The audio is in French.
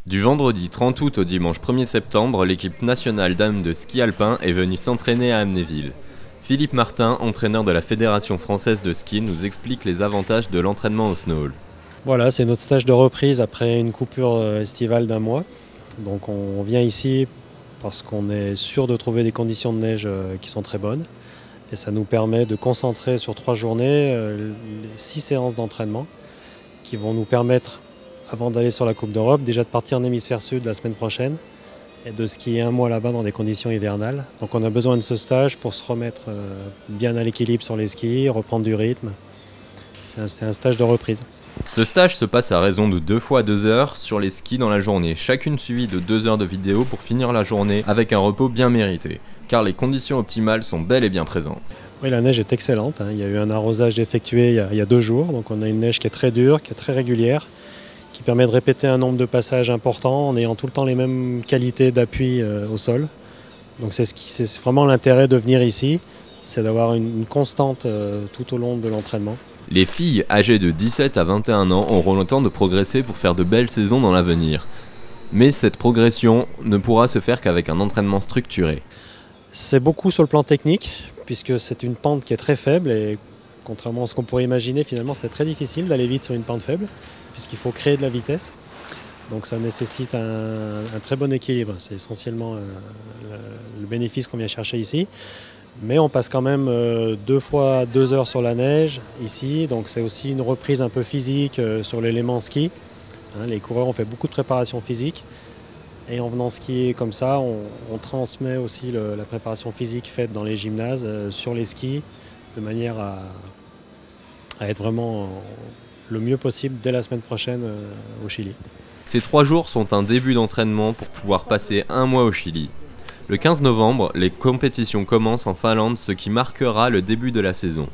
Du vendredi 30 août au dimanche 1er septembre, l'équipe nationale dames de ski alpin est venue s'entraîner à Amnéville. Philippe Martin, entraîneur de la Fédération française de ski, nous explique les avantages de l'entraînement au snow hall. Voilà, c'est notre stage de reprise après une coupure estivale d'1 mois. Donc on vient ici parce qu'on est sûr de trouver des conditions de neige qui sont très bonnes. Et ça nous permet de concentrer sur 3 journées les 6 séances d'entraînement qui vont nous permettre, avant d'aller sur la Coupe d'Europe, déjà de partir en hémisphère sud la semaine prochaine et de skier 1 mois là-bas dans des conditions hivernales. Donc on a besoin de ce stage pour se remettre bien à l'équilibre sur les skis, reprendre du rythme. C'est un stage de reprise. Ce stage se passe à raison de 2 fois 2 heures sur les skis dans la journée, chacune suivie de 2 heures de vidéo pour finir la journée avec un repos bien mérité, car les conditions optimales sont bel et bien présentes. Oui, la neige est excellente, hein. Il y a eu un arrosage effectué il y a 2 jours, donc on a une neige qui est très dure, qui est très régulière, qui permet de répéter un nombre de passages important en ayant tout le temps les mêmes qualités d'appui au sol. Donc c'est vraiment l'intérêt de venir ici, c'est d'avoir une constante tout au long de l'entraînement. Les filles âgées de 17 à 21 ans auront le temps de progresser pour faire de belles saisons dans l'avenir. Mais cette progression ne pourra se faire qu'avec un entraînement structuré. C'est beaucoup sur le plan technique, puisque c'est une pente qui est très faible et contrairement à ce qu'on pourrait imaginer, finalement c'est très difficile d'aller vite sur une pente faible, puisqu'il faut créer de la vitesse. Donc ça nécessite un très bon équilibre, c'est essentiellement le bénéfice qu'on vient chercher ici. Mais on passe quand même 2 fois 2 heures sur la neige ici, donc c'est aussi une reprise un peu physique sur l'élément ski. Les coureurs ont fait beaucoup de préparation physique et en venant skier comme ça, on transmet aussi la préparation physique faite dans les gymnases sur les skis de manière à être vraiment le mieux possible dès la semaine prochaine au Chili. Ces 3 jours sont un début d'entraînement pour pouvoir passer 1 mois au Chili. Le 15 novembre, les compétitions commencent en Finlande, ce qui marquera le début de la saison.